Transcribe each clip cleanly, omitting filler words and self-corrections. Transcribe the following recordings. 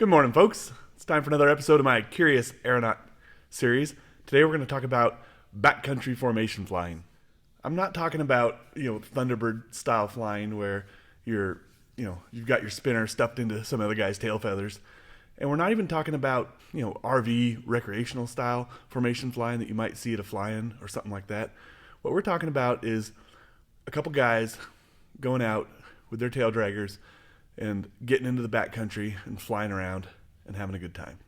Good morning, folks. It's time for another episode of my Curious Aeronaut series. Today we're going to talk about backcountry formation flying. I'm not talking about, Thunderbird style flying where you've got your spinner stuffed into some other guy's tail feathers. And we're not even talking about, RV recreational style formation flying that you might see at a fly-in or something like that. What we're talking about is a couple guys going out with their tail draggers and getting into the backcountry and flying around and having a good time.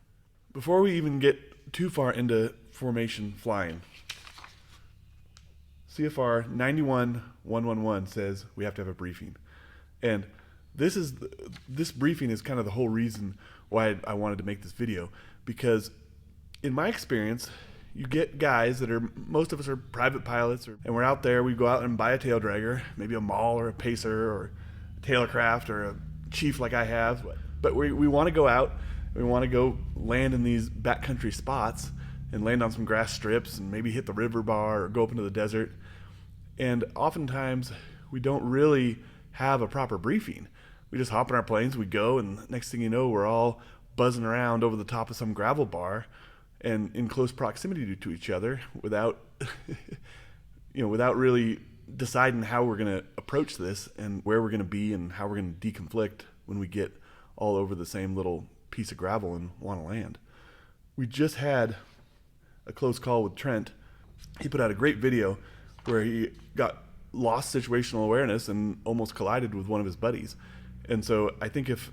Before we even get too far into formation flying, CFR 91111 says we have to have a briefing. And this briefing is kind of the whole reason why I wanted to make this video, because in my experience, you get guys most of us are private pilots, and we're out there, we go out and buy a tail dragger, maybe a Maul or a Pacer or a Tailorcraft or a Chief like I have, but we want to go out, we want to go land in these backcountry spots and land on some grass strips and maybe hit the river bar or go up into the desert. And oftentimes we don't really have a proper briefing. We just hop in our planes, we go, and next thing you know, we're all buzzing around over the top of some gravel bar and in close proximity to each other without without really deciding how we're going to approach this and where we're going to be and how we're going to deconflict when we get all over the same little piece of gravel and want to land. We just had a close call with Trent. He put out a great video where he got lost situational awareness and almost collided with one of his buddies. And so I think if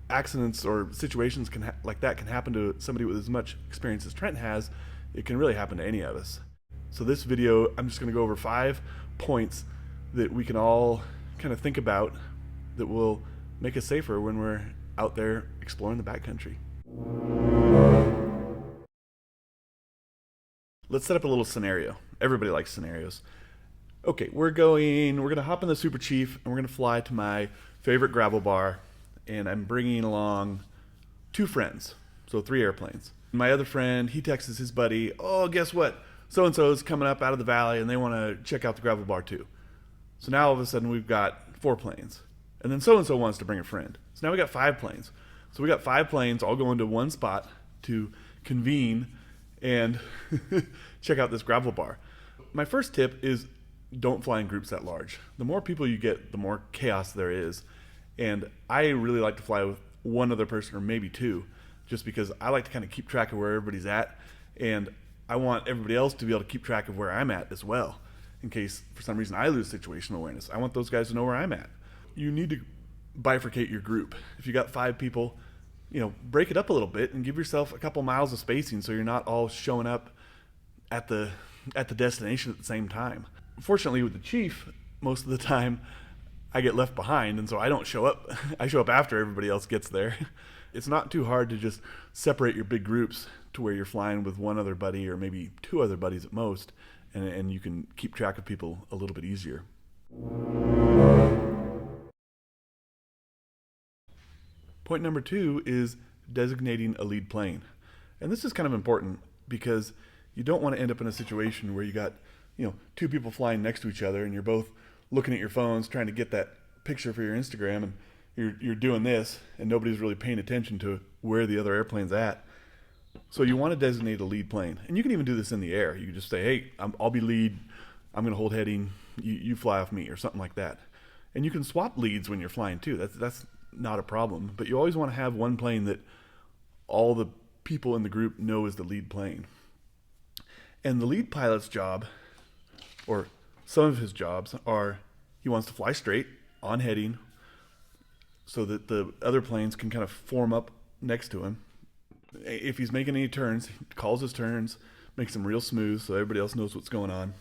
accidents or situations like that can happen to somebody with as much experience as Trent has, it can really happen to any of us. So this video, I'm just going to go over 5 points that we can all kind of think about that will make us safer when we're out there exploring the backcountry. Let's set up a little scenario. Everybody likes scenarios. Okay, we're going to hop in the Super Chief and we're going to fly to my favorite gravel bar, and I'm bringing along 2 friends, so 3 airplanes. My other friend, he texts his buddy, oh, guess what? So-and-so's coming up out of the valley and they want to check out the gravel bar too. So now all of a sudden we've got 4 planes. And then so-and-so wants to bring a friend. So now we got 5 planes. So we got 5 planes all going to one spot to convene and check out this gravel bar. My first tip is don't fly in groups that large. The more people you get, the more chaos there is. And I really like to fly with one other person or maybe 2, just because I like to kind of keep track of where everybody's at. And I want everybody else to be able to keep track of where I'm at as well, in case for some reason I lose situational awareness. I want those guys to know where I'm at. You need to bifurcate your group. If you got 5 people, break it up a little bit and give yourself a couple miles of spacing so you're not all showing up at the destination at the same time. Fortunately with the Chief, most of the time I get left behind, and so I don't show up. I show up after everybody else gets there. It's not too hard to just separate your big groups to where you're flying with one other buddy or maybe 2 other buddies at most, and you can keep track of people a little bit easier. Point number 2 is designating a lead plane. And this is kind of important because you don't want to end up in a situation where you got 2 people flying next to each other and you're both looking at your phones trying to get that picture for your Instagram, and you're doing this and nobody's really paying attention to where the other airplane's at. So you want to designate a lead plane. And you can even do this in the air. You can just say, hey, I'll be lead, I'm going to hold heading, you fly off me, or something like that. And you can swap leads when you're flying too. That's not a problem. But you always want to have one plane that all the people in the group know is the lead plane. And the lead pilot's job, or some of his jobs, are he wants to fly straight on heading so that the other planes can kind of form up next to him. If he's making any turns, he calls his turns, makes them real smooth so everybody else knows what's going on.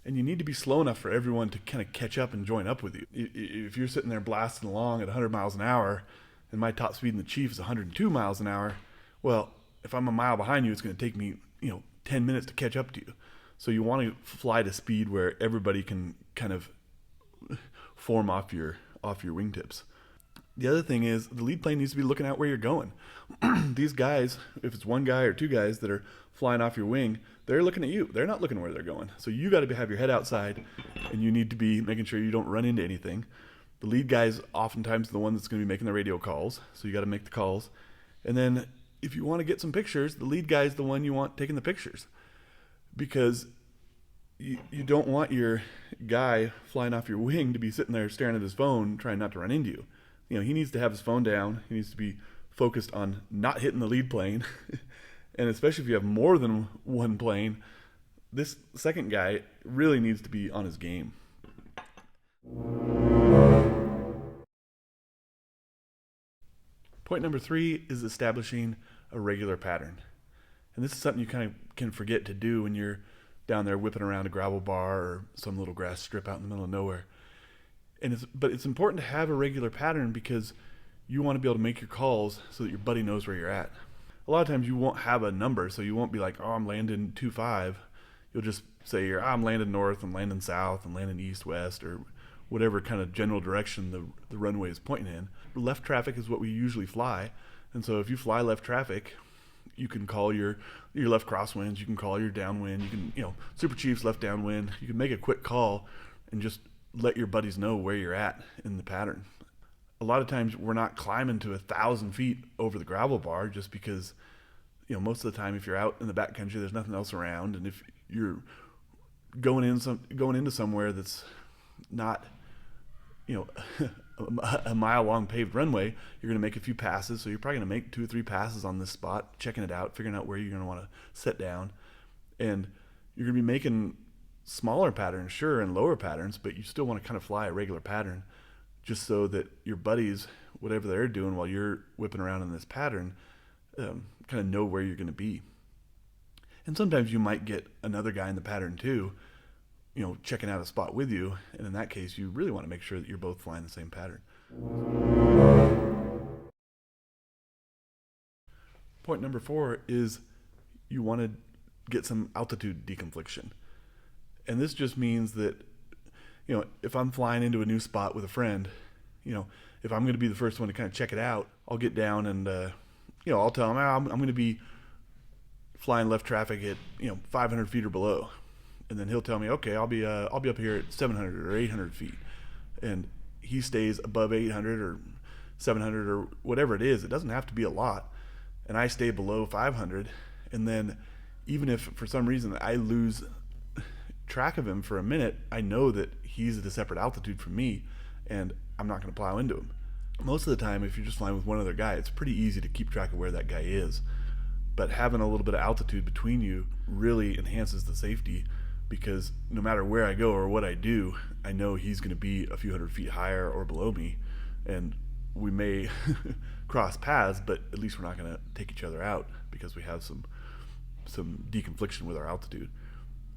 And you need to be slow enough for everyone to kind of catch up and join up with you. If you're sitting there blasting along at 100 miles an hour and my top speed in the Chief is 102 miles an hour, well, if I'm a mile behind you, it's going to take me 10 minutes to catch up to you. So you want to fly to speed where everybody can kind of form off your wingtips. The other thing is the lead plane needs to be looking out where you're going. These guys, if it's 1 guy or 2 guys that are flying off your wing, they're looking at you. They're not looking where they're going. So you got to have your head outside, and you need to be making sure you don't run into anything. The lead guy is oftentimes the one that's going to be making the radio calls, so you got to make the calls. And then if you want to get some pictures, the lead guy is the one you want taking the pictures, because you don't want your guy flying off your wing to be sitting there staring at his phone trying not to run into you. He needs to have his phone down. He needs to be focused on not hitting the lead plane. And especially if you have more than one plane, this second guy really needs to be on his game. Point number 3 is establishing a regular pattern. And this is something you kind of can forget to do when you're down there whipping around a gravel bar or some little grass strip out in the middle of nowhere. But it's important to have a regular pattern, because you want to be able to make your calls so that your buddy knows where you're at. A lot of times you won't have a number, so you won't be like, oh, I'm landing 2-5. You'll just say, I'm landing north, I'm landing south, I'm landing east, west, or whatever kind of general direction the runway is pointing in. Left traffic is what we usually fly. And so if you fly left traffic, you can call your left crosswinds, you can call your downwind, you can, Super Chiefs left downwind. You can make a quick call and just let your buddies know where you're at in the pattern. A lot of times we're not climbing to 1,000 feet over the gravel bar just because, most of the time if you're out in the backcountry, there's nothing else around. And if you're going into somewhere that's not, a mile long paved runway, you're going to make a few passes. So you're probably going to make 2 or 3 passes on this spot, checking it out, figuring out where you're going to want to set down. And you're going to be making smaller patterns, sure, and lower patterns, but you still want to kind of fly a regular pattern, just so that your buddies, whatever they're doing while you're whipping around in this pattern, kind of know where you're going to be. And sometimes you might get another guy in the pattern too, checking out a spot with you. And in that case, you really want to make sure that you're both flying the same pattern. Point number 4 is you want to get some altitude deconfliction. And this just means that, if I'm flying into a new spot with a friend, if I'm going to be the first one to kind of check it out, I'll get down and, I'll tell him, I'm going to be flying left traffic at, 500 feet or below. And then he'll tell me, okay, I'll be up here at 700 or 800 feet. And he stays above 800 or 700 or whatever it is. It doesn't have to be a lot. And I stay below 500. And then even if for some reason I lose track of him for a minute, I know that he's at a separate altitude from me, and I'm not going to plow into him. Most of the time, if you're just flying with one other guy, it's pretty easy to keep track of where that guy is. But having a little bit of altitude between you really enhances the safety, because no matter where I go or what I do, I know he's going to be a few hundred feet higher or below me, and we may cross paths, but at least we're not going to take each other out because we have some deconfliction with our altitude.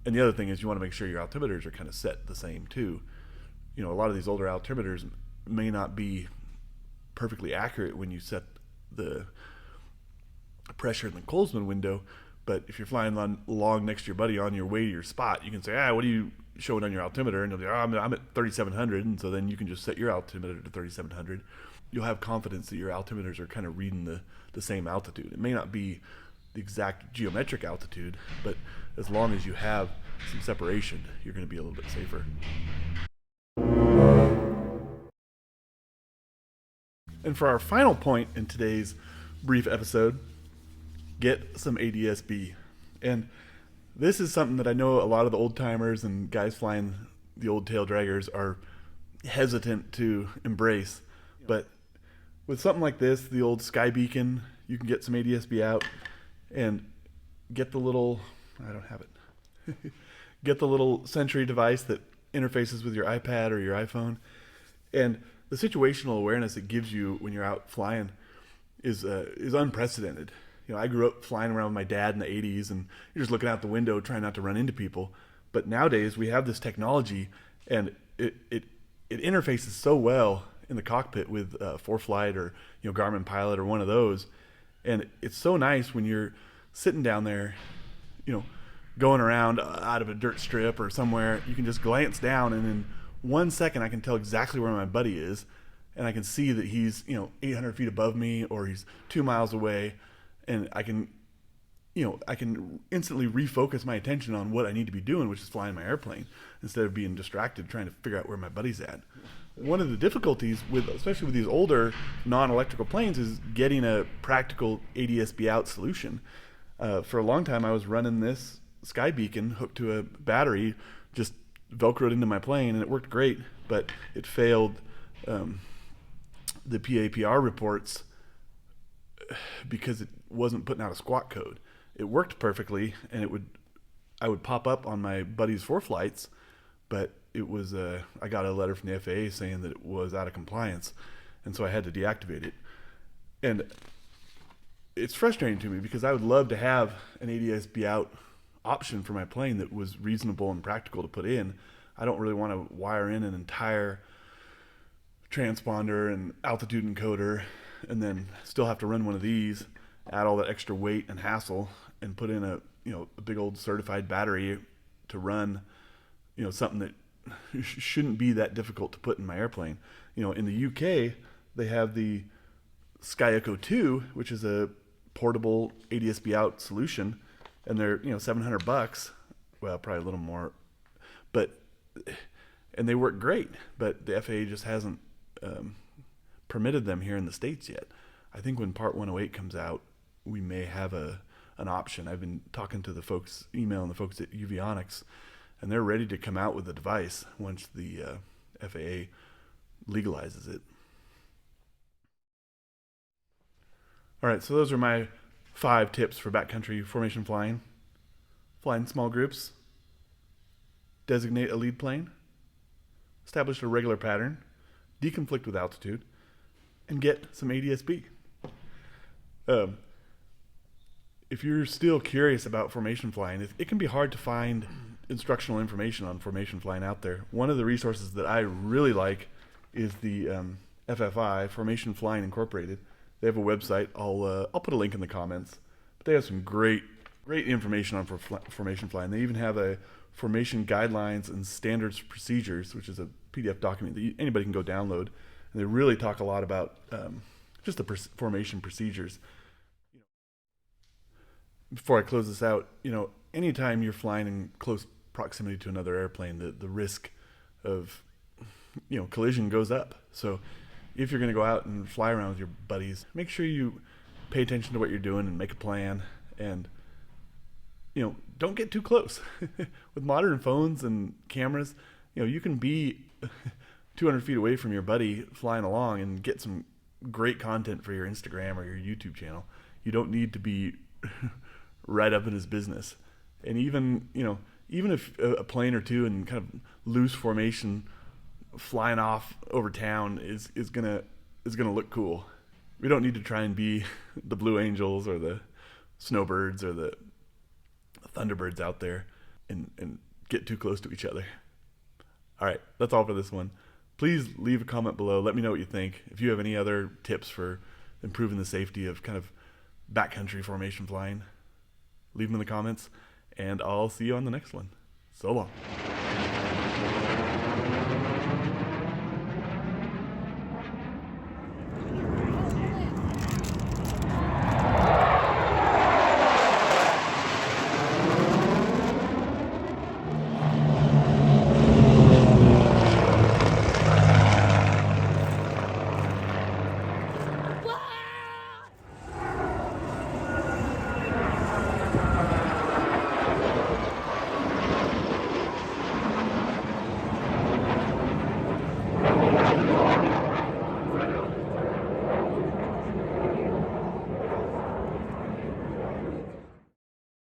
And the other thing is you want to make sure your altimeters are kind of set the same too. A lot of these older altimeters may not be perfectly accurate when you set the pressure in the Colesman window, but if you're flying along next to your buddy on your way to your spot, you can say, what are you showing on your altimeter? And they'll be, I'm at 3,700, and so then you can just set your altimeter to 3,700. You'll have confidence that your altimeters are kind of reading the same altitude. It may not be the exact geometric altitude, but as long as you have some separation, you're going to be a little bit safer. And for our final point in today's brief episode, get some ADS-B. And this is something that I know a lot of the old timers and guys flying the old tail draggers are hesitant to embrace. But with something like this, the old sky beacon, you can get some ADS-B out and get the little, I don't have it, get the little Sentry device that interfaces with your iPad or your iPhone. And the situational awareness it gives you when you're out flying is unprecedented. I grew up flying around with my dad in the 80s, and you're just looking out the window trying not to run into people. But nowadays we have this technology, and it interfaces so well in the cockpit with ForeFlight or Garmin Pilot or one of those. And it's so nice when you're sitting down there, going around out of a dirt strip or somewhere. You can just glance down, and in 1 second I can tell exactly where my buddy is, and I can see that he's 800 feet above me or he's 2 miles away, and I can instantly refocus my attention on what I need to be doing, which is flying my airplane, instead of being distracted trying to figure out where my buddy's at. one of the difficulties with, especially with these older non-electrical planes, is getting a practical ADS-B out solution. For a long time, I was running this sky beacon hooked to a battery, just velcroed into my plane, and it worked great, but it failed the PAPR reports because it wasn't putting out a squawk code. It worked perfectly, and I would pop up on my buddy's 4 flights, but it was I got a letter from the FAA saying that it was out of compliance, and so I had to deactivate it. And it's frustrating to me because I would love to have an ADS-B out option for my plane that was reasonable and practical to put in. I don't really want to wire in an entire transponder and altitude encoder and then still have to run one of these, add all that extra weight and hassle, and put in a big old certified battery to run something that shouldn't be that difficult to put in my airplane. In the UK, they have the Sky Echo 2, which is a portable ADS-B out solution, and they're $700. Well, probably a little more, and they work great. But the FAA just hasn't permitted them here in the States yet. I think when Part 108 comes out, we may have an option. I've been talking to emailing the folks at Uvionics, and they're ready to come out with a device once the FAA legalizes it. All right, so those are my 5 tips for backcountry formation flying. Fly in small groups, designate a lead plane, establish a regular pattern, deconflict with altitude, and get some ADS-B. If you're still curious about formation flying, it can be hard to find instructional information on formation flying out there. One of the resources that I really like is the FFI, Formation Flying Incorporated. They have a website. I'll put a link in the comments. But they have some great information on formation flying. They even have a formation guidelines and standards procedures, which is a PDF document that anybody can go download. And they really talk a lot about just the formation procedures. Before I close this out, anytime you're flying in close proximity to another airplane, the risk of collision goes up. So if you're going to go out and fly around with your buddies, make sure you pay attention to what you're doing and make a plan, and don't get too close. With modern phones and cameras, you can be 200 feet away from your buddy flying along and get some great content for your Instagram or your YouTube channel. You don't need to be right up in his business. And even if a plane or two in kind of loose formation flying off over town is gonna look cool. We don't need to try and be the Blue Angels or the Snowbirds or the Thunderbirds out there and get too close to each other. All right, that's all for this one. Please leave a comment below. Let me know what you think. If you have any other tips for improving the safety of kind of backcountry formation flying, leave them in the comments, and I'll see you on the next one. So long.